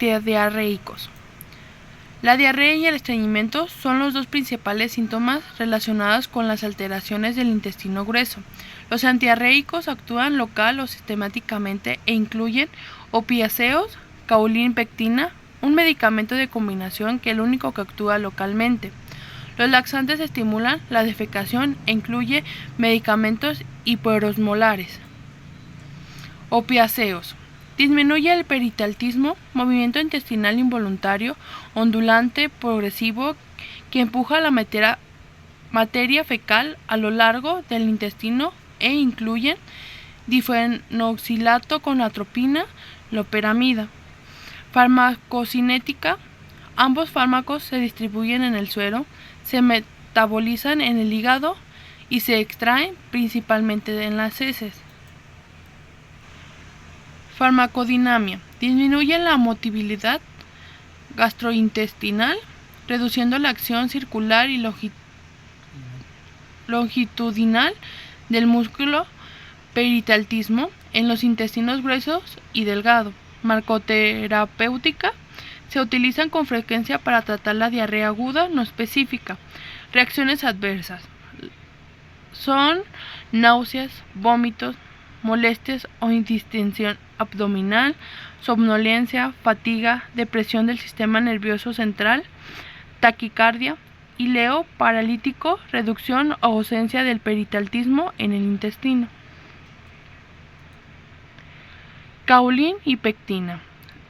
antidiarreicos. La diarrea y el estreñimiento son los dos principales síntomas relacionados con las alteraciones del intestino grueso. Los antidiarreicos actúan local o sistemáticamente e incluyen opiáceos, caulin-pectina, un medicamento de combinación que es el único que actúa localmente. Los laxantes estimulan la defecación e incluye medicamentos hiperosmolares. Opiáceos. Disminuye el peristaltismo, movimiento intestinal involuntario, ondulante, progresivo, que empuja la materia fecal a lo largo del intestino e incluyen difenoxilato con atropina, loperamida. Farmacocinética. Ambos fármacos se distribuyen en el suero, se metabolizan en el hígado y se extraen principalmente en las heces. Farmacodinamia. Disminuye la motilidad gastrointestinal, reduciendo la acción circular y longitudinal del músculo peristaltismo en los intestinos gruesos y delgado. Farmacoterapéutica. Se utilizan con frecuencia para tratar la diarrea aguda no específica. Reacciones adversas. Son náuseas, vómitos, molestias o distensión abdominal, somnolencia, fatiga, depresión del sistema nervioso central, taquicardia, hileo paralítico, reducción o ausencia del peristaltismo en el intestino. Caulin y pectina.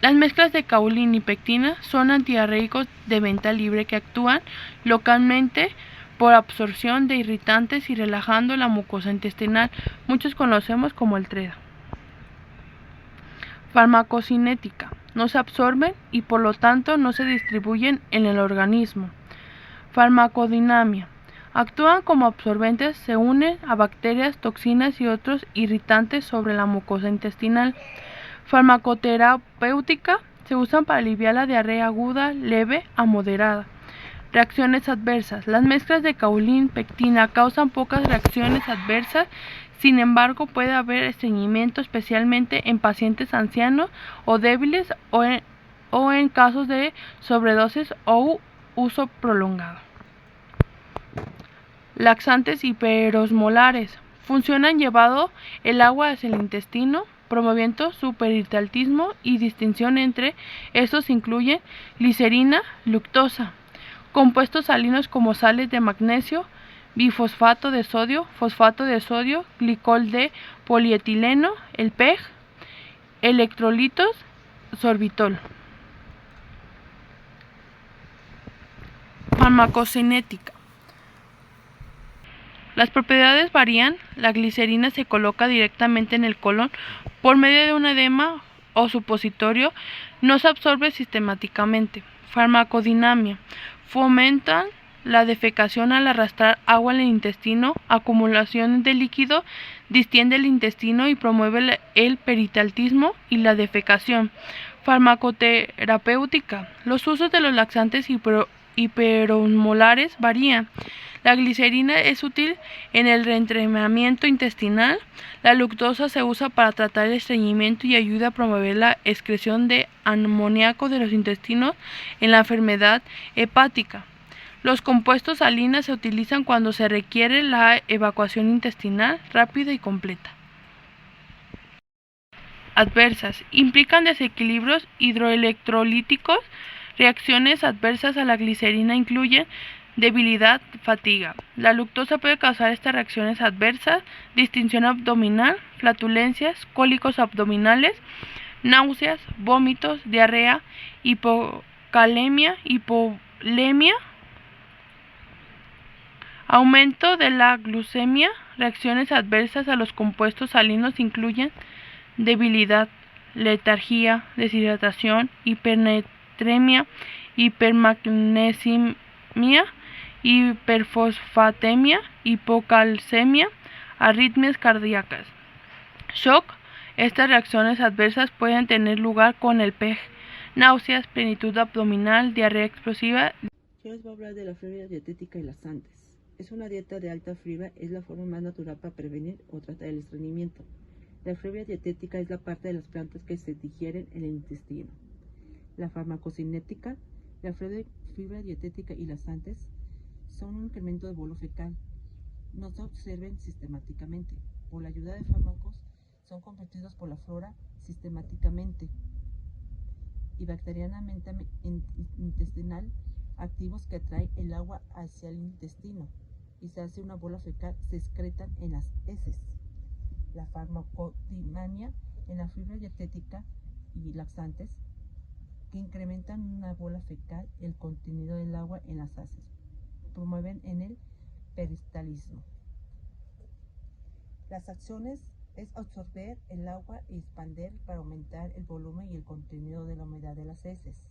Las mezclas de caulin y pectina son antidiarreicos de venta libre que actúan localmente por absorción de irritantes y relajando la mucosa intestinal. Muchos conocemos como el TREDA. Farmacocinética. No se absorben y por lo tanto no se distribuyen en el organismo. Farmacodinamia. Actúan como absorbentes, se unen a bacterias, toxinas y otros irritantes sobre la mucosa intestinal. Farmacoterapéutica. Se usan para aliviar la diarrea aguda, leve a moderada. Reacciones adversas. Las mezclas de caulin-pectina causan pocas reacciones adversas, sin embargo puede haber estreñimiento especialmente en pacientes ancianos o débiles o en casos de sobredosis o uso prolongado. Laxantes hiperosmolares. Funcionan llevando el agua hacia el intestino, promoviendo su peristaltismo y distinción entre estos incluyen glicerina, luctosa, compuestos salinos como sales de magnesio, bifosfato de sodio, fosfato de sodio, glicol de polietileno, el PEG, electrolitos, sorbitol. Farmacocinética. Las propiedades varían. La glicerina se coloca directamente en el colon por medio de un edema o supositorio, no se absorbe sistemáticamente. Farmacodinamia. Fomentan la defecación al arrastrar agua en el intestino, acumulación de líquido, distiende el intestino y promueve el peristaltismo y la defecación. Farmacoterapéutica. Los usos de los laxantes hiperosmolares varían. La glicerina es útil en el reentrenamiento intestinal. La luctosa se usa para tratar el estreñimiento y ayuda a promover la excreción de amoníaco de los intestinos en la enfermedad hepática. Los compuestos salinas se utilizan cuando se requiere la evacuación intestinal rápida y completa. Adversas. Implican desequilibrios hidroelectrolíticos. Reacciones adversas a la glicerina incluyen debilidad, fatiga. La luctosa puede causar estas reacciones adversas: distensión abdominal, flatulencias, cólicos abdominales, náuseas, vómitos, diarrea, hipocalemia, hipolemia, aumento de la glucemia. Reacciones adversas a los compuestos salinos incluyen debilidad, letargia, deshidratación, hipernatremia, hipermagnesemia, hiperfosfatemia, hipocalcemia, arritmias cardíacas. Shock. Estas reacciones adversas pueden tener lugar con el PEG, náuseas, plenitud abdominal, diarrea explosiva. Yo les voy a hablar de la fibra dietética y laxantes. Es una dieta de alta fibra, es la forma más natural para prevenir o tratar el estreñimiento. La fibra dietética es la parte de las plantas que se digieren en el intestino. La farmacocinética, la fibra dietética y laxantes son un incremento de bolo fecal. No se observen sistemáticamente. Por la ayuda de fármacos, son convertidos por la flora sistemáticamente y bacterianamente intestinal activos que atraen el agua hacia el intestino y se hace una bola fecal, se excretan en las heces. La farmacodinamia en la fibra dietética y laxantes que incrementan una bola fecal el contenido del agua en las heces, promueven en el peristalismo. Las acciones es absorber el agua y expander para aumentar el volumen y el contenido de la humedad de las heces.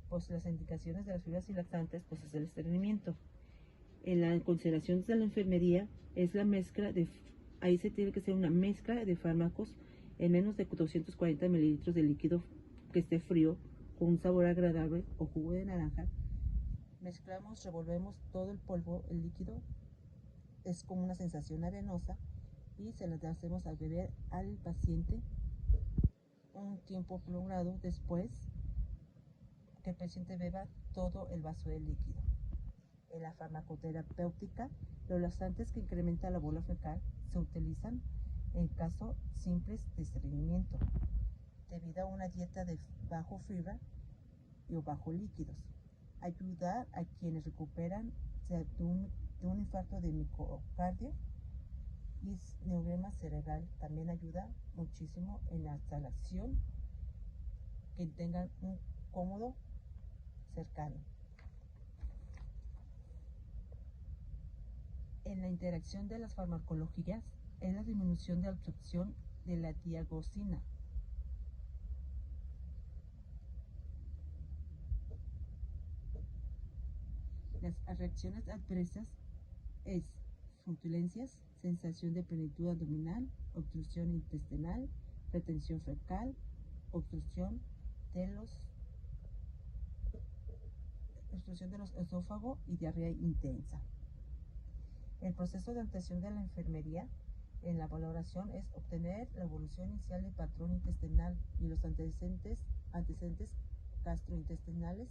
Pues las indicaciones de las fibras y laxantes pues es el estreñimiento. En la consideración de la enfermería es la mezcla de, ahí se tiene que hacer una mezcla de fármacos en menos de 240 mililitros de líquido que esté frío con un sabor agradable o jugo de naranja. Mezclamos, revolvemos todo el polvo, el líquido es como una sensación arenosa y se las hacemos al beber al paciente un tiempo prolongado después que el paciente beba todo el vaso de líquido. En la farmacoterapéutica, los laxantes que incrementan la bola fecal se utilizan en casos simples de estreñimiento, debido a una dieta de bajo fibra y o bajo líquidos. Ayudar a quienes recuperan de un infarto de miocardio y neurema cerebral. También ayuda muchísimo en la instalación, que tengan un cómodo cercano. En la interacción de las farmacologías es la disminución de absorción de la diagoxina. Las reacciones adversas es flatulencias, sensación de plenitud abdominal, obstrucción intestinal, retención fecal, obstrucción de los esófagos y diarrea intensa. El proceso de actuación de la enfermería en la valoración es obtener la evolución inicial del patrón intestinal y los antecedentes gastrointestinales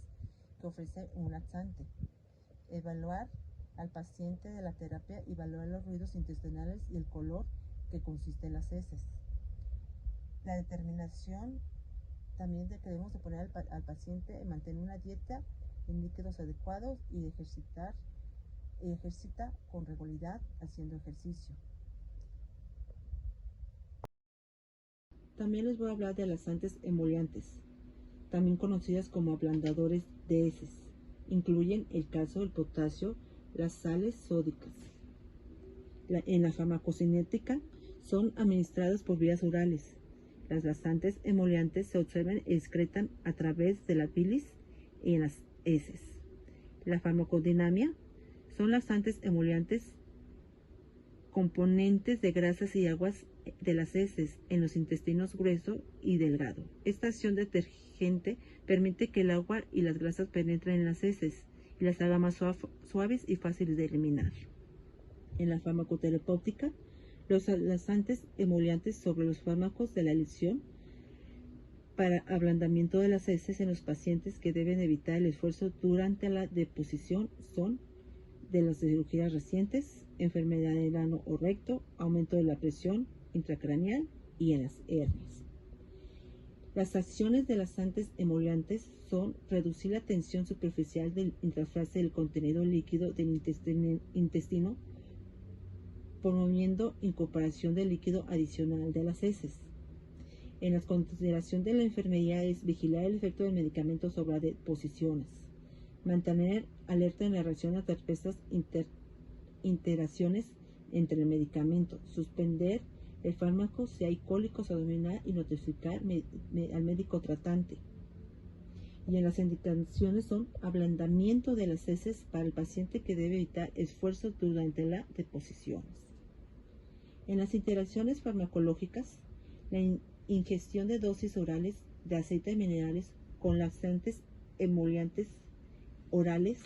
que ofrece un laxante. Evaluar al paciente de la terapia y evaluar los ruidos intestinales y el color que consiste en las heces. La determinación también de que debemos de poner al paciente en mantener una dieta en líquidos adecuados y ejercita con regularidad haciendo ejercicio. También les voy a hablar de laxantes emolientes, también conocidas como ablandadores de heces. Incluyen el calcio, el potasio, las sales sódicas. En la farmacocinética son administradas por vías orales. Las laxantes emolientes se observan y excretan a través de la bilis y en las heces. La farmacodinamia son laxantes emolientes componentes de grasas y aguas de las heces en los intestinos grueso y delgado. Esta acción detergente permite que el agua y las grasas penetren en las heces y las haga más suaves y fáciles de eliminar. En la farmacoterapéutica, los laxantes emolientes sobre los fármacos de la elección para ablandamiento de las heces en los pacientes que deben evitar el esfuerzo durante la deposición son de las cirugías recientes, enfermedad del ano o recto, aumento de la presión intracraneal y en las hernias. Las acciones de laxantes emolientes son reducir la tensión superficial del intrafase del contenido líquido del intestino, promoviendo incorporación del líquido adicional de las heces. En la consideración de la enfermería es vigilar el efecto del medicamento sobre deposiciones, mantener alerta en la reacción a adversas interacciones entre el medicamento, suspender el fármaco si hay cólicos abdominales y notificar al médico tratante. Y en las indicaciones son ablandamiento de las heces para el paciente que debe evitar esfuerzos durante la deposición. En las interacciones farmacológicas, la ingestión de dosis orales de aceites minerales con laxantes emolientes orales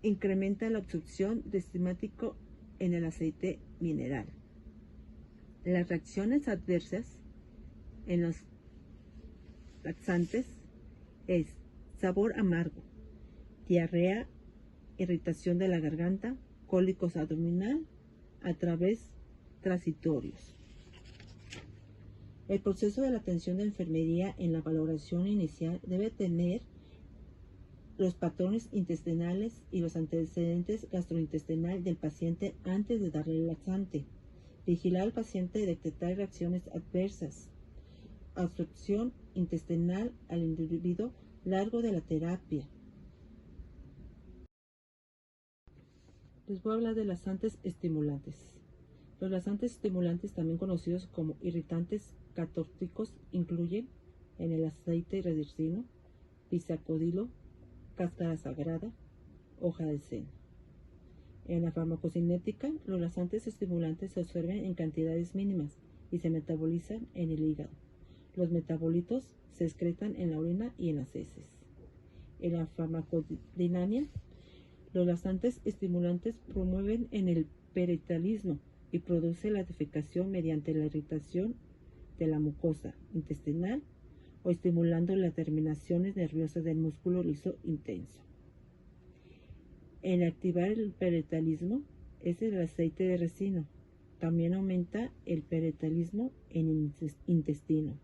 incrementa la absorción de estigmático en el aceite mineral. Las reacciones adversas en los laxantes es sabor amargo, diarrea, irritación de la garganta, cólicos abdominal a través transitorios. El proceso de la atención de enfermería en la valoración inicial debe tener los patrones intestinales y los antecedentes gastrointestinales del paciente antes de darle el laxante. Vigilar al paciente y detectar reacciones adversas. Absorción intestinal al individuo largo de la terapia. Les voy a hablar de laxantes estimulantes. Los laxantes estimulantes, también conocidos como irritantes catórticos, incluyen en el aceite de ricino, bisacodilo, cáscara sagrada, hoja de zen. En la farmacocinética, los laxantes estimulantes se absorben en cantidades mínimas y se metabolizan en el hígado. Los metabolitos se excretan en la orina y en las heces. En la farmacodinámica, los laxantes estimulantes promueven en el peritalismo y produce la defecación mediante la irritación de la mucosa intestinal o estimulando las terminaciones nerviosas del músculo liso intenso. En activar el peritalismo es el aceite de ricino. También aumenta el peritalismo en el intestino.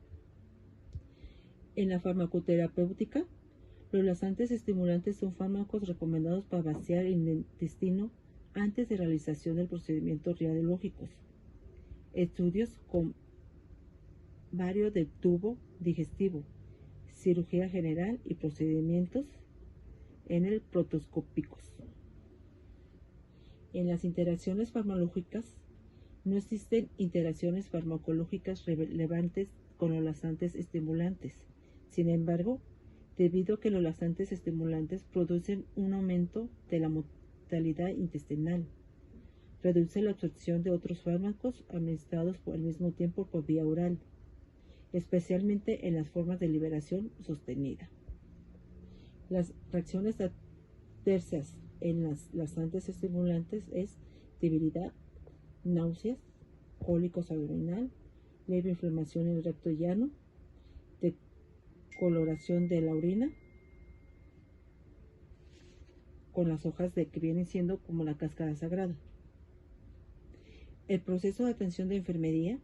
En la farmacoterapéutica, los laxantes estimulantes son fármacos recomendados para vaciar el intestino antes de realización de procedimientos radiológicos. Estudios con vario de tubo digestivo, cirugía general y procedimientos en el proctoscópicos. En las interacciones farmacológicas, no existen interacciones farmacológicas relevantes con los laxantes estimulantes. Sin embargo, debido a que los laxantes estimulantes producen un aumento de la motilidad intestinal, reduce la absorción de otros fármacos administrados al mismo tiempo por vía oral, especialmente en las formas de liberación sostenida. Las reacciones adversas en las laxantes estimulantes es debilidad, náuseas, cólicos abdominal, leve inflamación en el recto llano, decoloración de la orina, con las hojas que vienen siendo como la cáscara sagrada. El proceso de atención de enfermería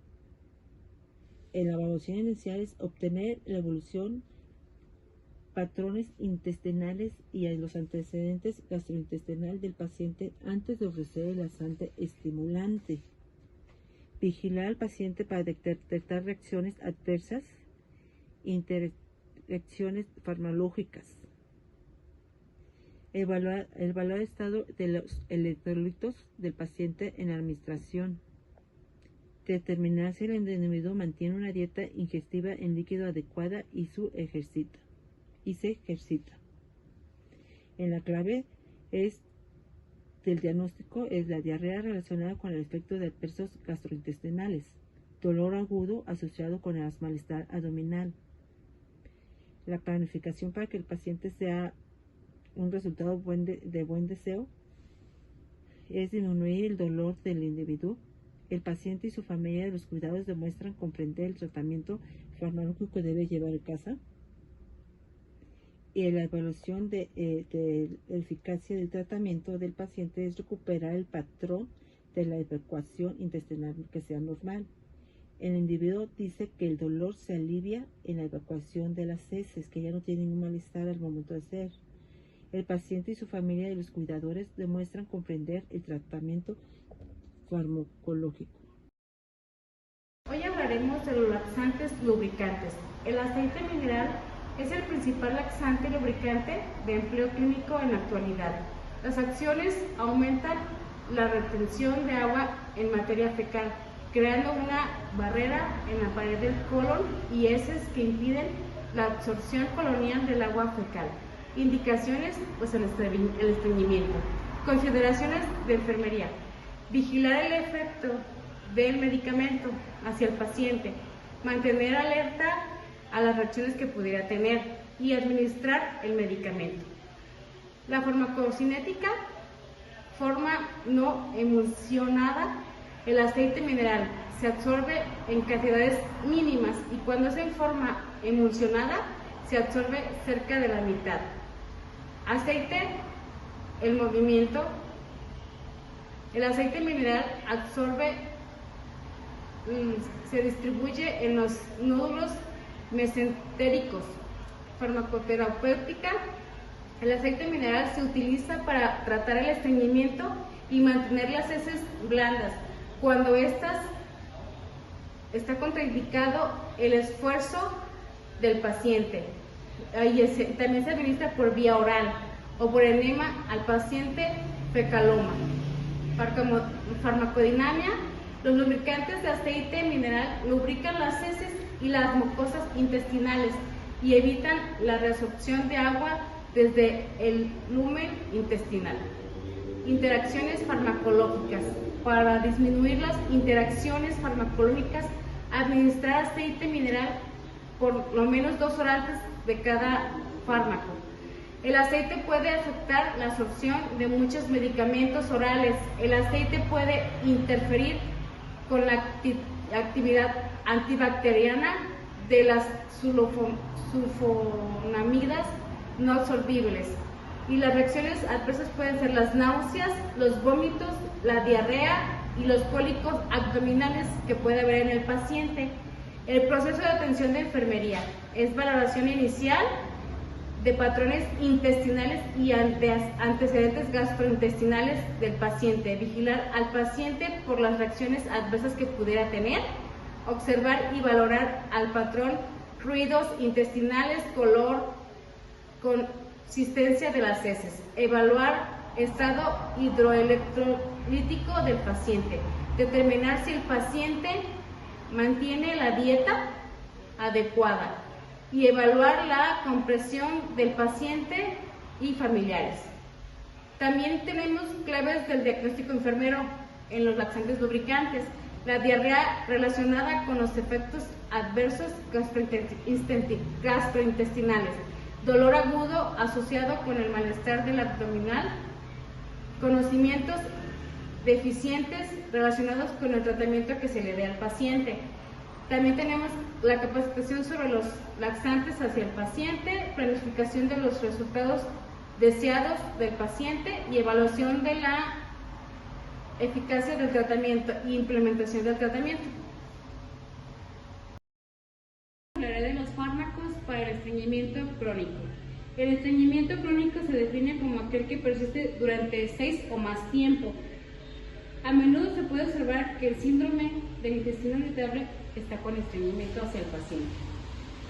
en la evaluación inicial es obtener la evolución, patrones intestinales y los antecedentes gastrointestinales del paciente antes de ofrecer el laxante estimulante. Vigilar al paciente para detectar reacciones adversas, interacciones farmacológicas. Evaluar el estado de los electrolitos del paciente en la administración. Determinar si el individuo mantiene una dieta ingestiva en líquido adecuada y se ejercita. En la clave del diagnóstico es la diarrea relacionada con el efecto de adversos gastrointestinales, dolor agudo asociado con el malestar abdominal. La planificación para que el paciente sea un resultado de buen deseo es disminuir el dolor del individuo. El paciente y su familia de los cuidados demuestran comprender el tratamiento farmacológico que debe llevar a casa. Y la evaluación de eficacia del tratamiento del paciente es recuperar el patrón de la evacuación intestinal que sea normal. El individuo dice que el dolor se alivia en la evacuación de las heces, que ya no tiene ningún malestar al momento de hacer. El paciente y su familia de los cuidadores demuestran comprender el tratamiento farmacológico. Hoy hablaremos de los laxantes lubricantes. El aceite mineral es el principal laxante lubricante de empleo clínico en la actualidad. Las acciones aumentan la retención de agua en materia fecal, creando una barrera en la pared del colon y heces que impiden la absorción colonial del agua fecal. Indicaciones, el estreñimiento. Consideraciones de enfermería. Vigilar el efecto del medicamento hacia el paciente, mantener alerta a las reacciones que pudiera tener y administrar el medicamento. La farmacocinética, forma no emulsionada El aceite mineral se absorbe en cantidades mínimas y cuando es en forma emulsionada se absorbe cerca de la mitad. Aceite, el movimiento. El aceite mineral absorbe, se distribuye en los nódulos mesentéricos. Farmacoterapéutica. El aceite mineral se utiliza para tratar el estreñimiento y mantener las heces blandas. Cuando está contraindicado el esfuerzo del paciente. También se administra por vía oral o por enema al paciente fecaloma. Farmacodinamia. Los lubricantes de aceite mineral lubrican las heces y las mucosas intestinales y evitan la reabsorción de agua desde el lumen intestinal. Interacciones farmacológicas. Para disminuir las interacciones farmacológicas, administrar aceite mineral por lo menos 2 horas de cada fármaco. El aceite puede afectar la absorción de muchos medicamentos orales. El aceite puede interferir con la actividad antibacteriana de las sulfonamidas no absorbibles. Y las reacciones adversas pueden ser las náuseas, los vómitos, la diarrea y los cólicos abdominales que puede haber en el paciente. El proceso de atención de enfermería es valoración inicial de patrones intestinales y antecedentes gastrointestinales del paciente, vigilar al paciente por las reacciones adversas que pudiera tener, observar y valorar al patrón ruidos intestinales, color, consistencia de las heces, evaluar estado hidroelectrolítico del paciente, determinar si el paciente mantiene la dieta adecuada y evaluar la compresión del paciente y familiares. También tenemos claves del diagnóstico enfermero en los laxantes lubricantes. La diarrea relacionada con los efectos adversos gastrointestinales, dolor agudo asociado con el malestar del abdominal, conocimientos deficientes relacionados con el tratamiento que se le dé al paciente. También tenemos la capacitación sobre los laxantes hacia el paciente, planificación de los resultados deseados del paciente y evaluación de la eficacia del tratamiento e implementación del tratamiento. Hablaré de los fármacos para el estreñimiento crónico. El estreñimiento crónico se define como aquel que persiste durante 6 o más tiempo. A menudo se puede observar que el síndrome del intestino irritable está con estreñimiento hacia el paciente.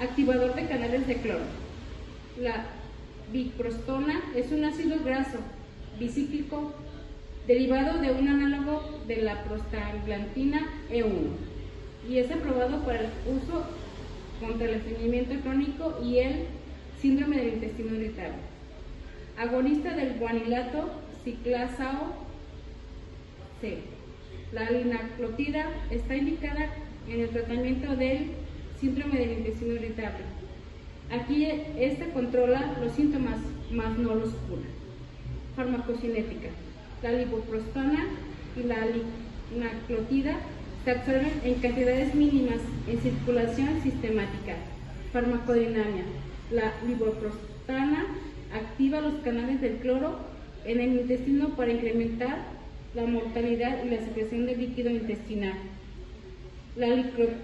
Activador de canales de cloro. La biprostona es un ácido graso bicíclico derivado de un análogo de la prostaglandina E1 y es aprobado para el uso contra el estreñimiento crónico y el síndrome del intestino irritable. Agonista del guanilato ciclazao C. La linaclotida está indicada en el tratamiento del síndrome del intestino irritable. Aquí esta controla los síntomas, mas no los cura. Farmacocinética. La lipoprostona y la linaclotida se absorben en cantidades mínimas en circulación sistemática. Farmacodinamia. La lipoprostana activa los canales del cloro en el intestino para incrementar la mortalidad y la secreción de líquido intestinal. La lipoprostida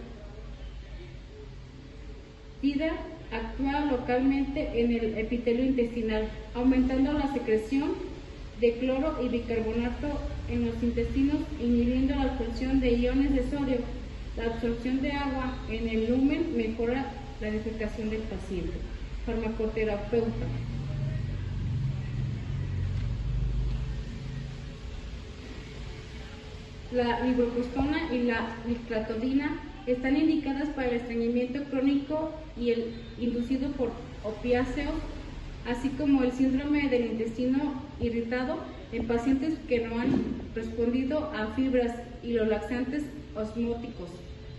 actúa localmente en el epitelio intestinal, aumentando la secreción de cloro y bicarbonato en los intestinos, inhibiendo la absorción de iones de sodio. La absorción de agua en el lumen mejora la defecación del paciente. Farmacoterapeuta. La ibuprofena y la niclatidina están indicadas para el estreñimiento crónico y el inducido por opiáceos, así como el síndrome del intestino irritado en pacientes que no han respondido a fibras, y los laxantes osmóticos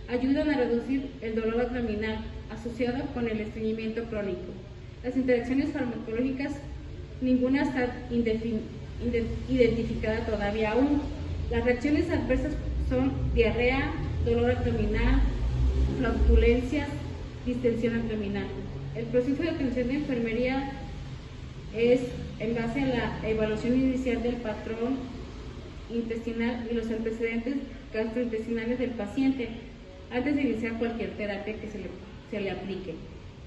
ayudan a reducir el dolor abdominal asociado con el estreñimiento crónico. Las interacciones farmacológicas, ninguna está identificada todavía aún. Las reacciones adversas son diarrea, dolor abdominal, flatulencias, distensión abdominal. El proceso de atención de enfermería es en base a la evaluación inicial del patrón intestinal y los antecedentes gastrointestinales del paciente antes de iniciar cualquier terapia que se le aplique.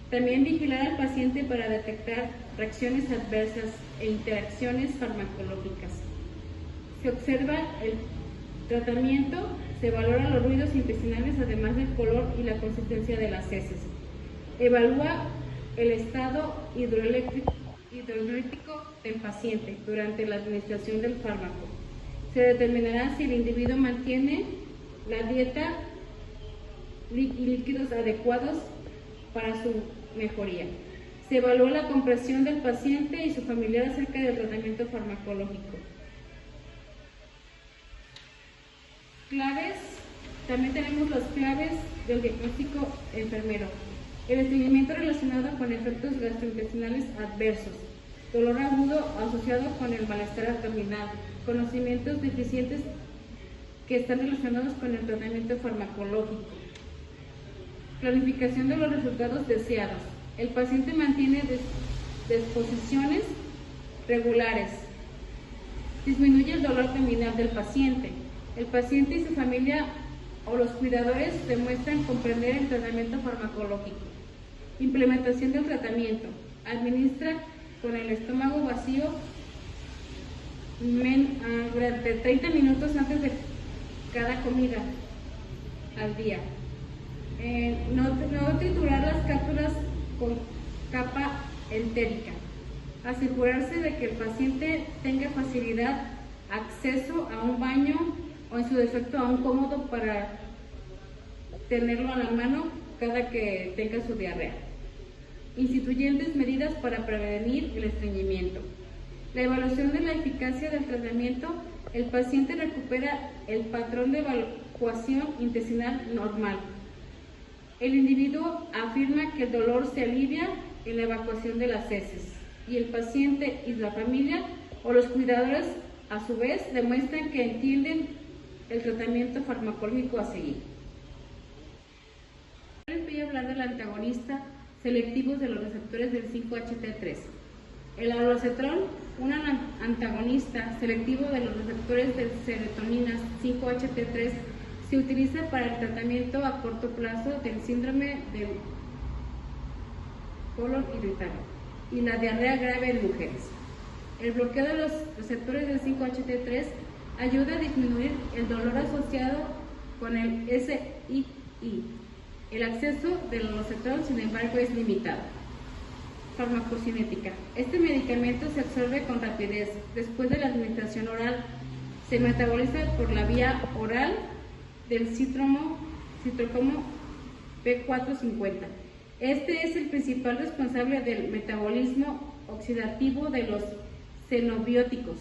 También vigilar al paciente para detectar reacciones adversas e interacciones farmacológicas. Se observa el tratamiento, se valoran los ruidos intestinales además del color y la consistencia de las heces. Evalúa el estado hidroeléctrico del paciente durante la administración del fármaco. Se determinará si el individuo mantiene la dieta y líquidos adecuados para su mejoría. Se evalúa la comprensión del paciente y su familiar acerca del tratamiento farmacológico. Claves, también tenemos las claves del diagnóstico enfermero. El estreñimiento relacionado con efectos gastrointestinales adversos, dolor agudo asociado con el malestar abdominal, conocimientos deficientes que están relacionados con el tratamiento farmacológico. Planificación de los resultados deseados. El paciente mantiene disposiciones regulares. Disminuye el dolor abdominal del paciente. El paciente y su familia o los cuidadores demuestran comprender el tratamiento farmacológico. Implementación del tratamiento. Administra con el estómago vacío durante 30 minutos antes de cada comida al día. No triturar las cápsulas con capa entérica. Asegurarse de que el paciente tenga facilidad, acceso a un baño o en su defecto a un cómodo para tenerlo a la mano cada que tenga su diarrea. Instituyentes medidas para prevenir el estreñimiento. La evaluación de la eficacia del tratamiento. El paciente recupera el patrón de evacuación intestinal normal. El individuo afirma que el dolor se alivia en la evacuación de las heces y el paciente y la familia o los cuidadores a su vez demuestran que entienden el tratamiento farmacológico a seguir. Les voy a hablar del antagonista selectivos de los receptores del 5-HT3. El alocetrol, un antagonista selectivo de los receptores de serotonina 5-HT3, se utiliza para el tratamiento a corto plazo del síndrome del colon irritable y la diarrea grave en mujeres. El bloqueo de los receptores del 5-HT3 ayuda a disminuir el dolor asociado con el SII. El acceso del alocetrol, sin embargo, es limitado. Farmacocinética. Este medicamento se absorbe con rapidez después de la administración oral. Se metaboliza por la vía oral del citocromo P450. Este es el principal responsable del metabolismo oxidativo de los xenobióticos.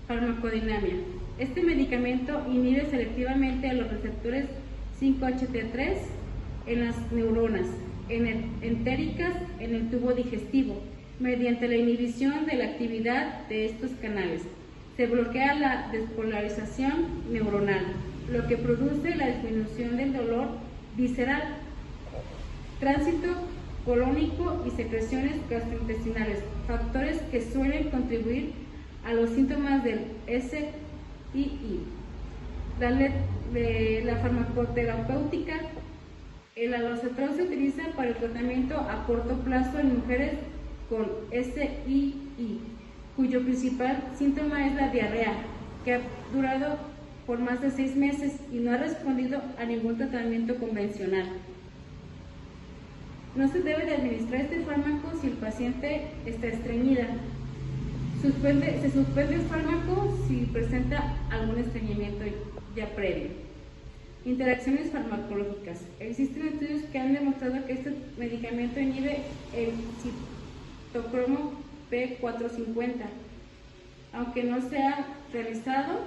Farmacodinamia. Este medicamento inhibe selectivamente a los receptores 5-HT3 en las neuronas entéricas en el tubo digestivo mediante la inhibición de la actividad de estos canales. Se bloquea la despolarización neuronal, lo que produce la disminución del dolor visceral, tránsito colónico y secreciones gastrointestinales, factores que suelen contribuir a los síntomas del SII. La farmacoterapéutica. El alocetrol se utiliza para el tratamiento a corto plazo en mujeres con SII, cuyo principal síntoma es la diarrea, que ha durado por más de 6 meses y no ha respondido a ningún tratamiento convencional. No se debe de administrar este fármaco si el paciente está estreñida. Se suspende el fármaco si presenta algún estreñimiento ya previo. Interacciones farmacológicas. Existen estudios que han demostrado que este medicamento inhibe el citocromo P450, aunque no se han realizado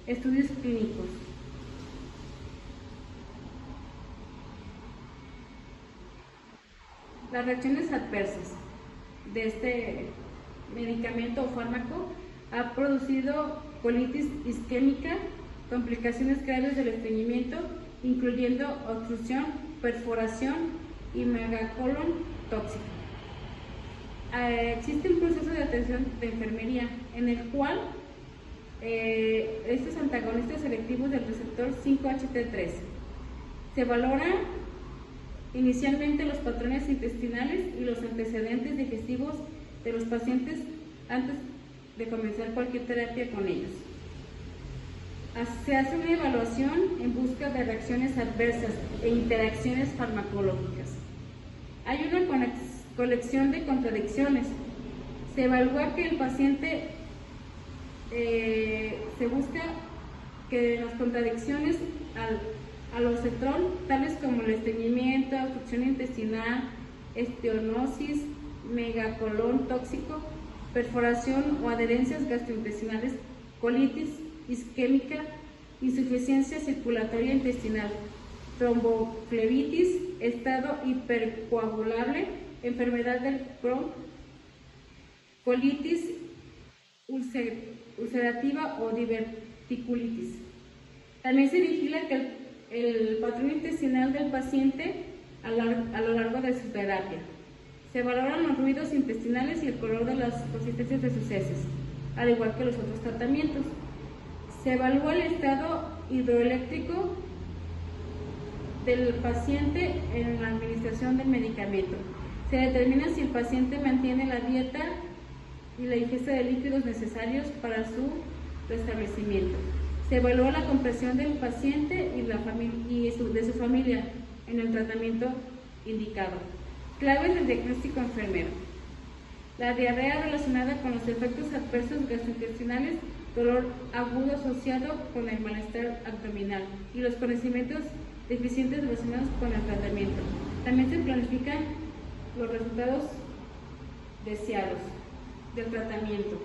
estudios clínicos. Las reacciones adversas de este medicamento o fármaco ha producido colitis isquémica, complicaciones graves del estreñimiento, incluyendo obstrucción, perforación y megacolon tóxico. Existe un proceso de atención de enfermería en el cual estos antagonistas selectivos del receptor 5-HT3 se valoran inicialmente los patrones intestinales y los antecedentes digestivos de los pacientes antes de comenzar cualquier terapia con ellos. Se hace una evaluación en busca de reacciones adversas e interacciones farmacológicas. Hay una colección de contradicciones. Se evalúa que el paciente se busca que las contradicciones al ocetrol, tales como el estreñimiento, obstrucción intestinal, estenosis, megacolon tóxico, perforación o adherencias gastrointestinales, colitis isquémica, insuficiencia circulatoria intestinal, tromboflebitis, estado hipercoagulable, enfermedad del Crohn, colitis ulcerativa o diverticulitis. También se vigila que el patrón intestinal del paciente a lo largo de su terapia. Se valoran los ruidos intestinales y el color de las consistencias de sus heces, al igual que los otros tratamientos. Se evalúa el estado hidroeléctrico del paciente en la administración del medicamento. Se determina si el paciente mantiene la dieta y la ingesta de líquidos necesarios para su restablecimiento. Se evalúa la compresión del paciente y de su familia en el tratamiento indicado. Claves del diagnóstico enfermero. La diarrea relacionada con los efectos adversos gastrointestinales, dolor agudo asociado con el malestar abdominal y los conocimientos deficientes relacionados con el tratamiento. También se planifican los resultados deseados del tratamiento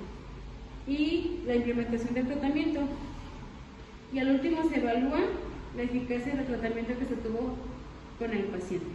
y la implementación del tratamiento. Y al último se evalúa la eficacia del tratamiento que se tuvo con el paciente.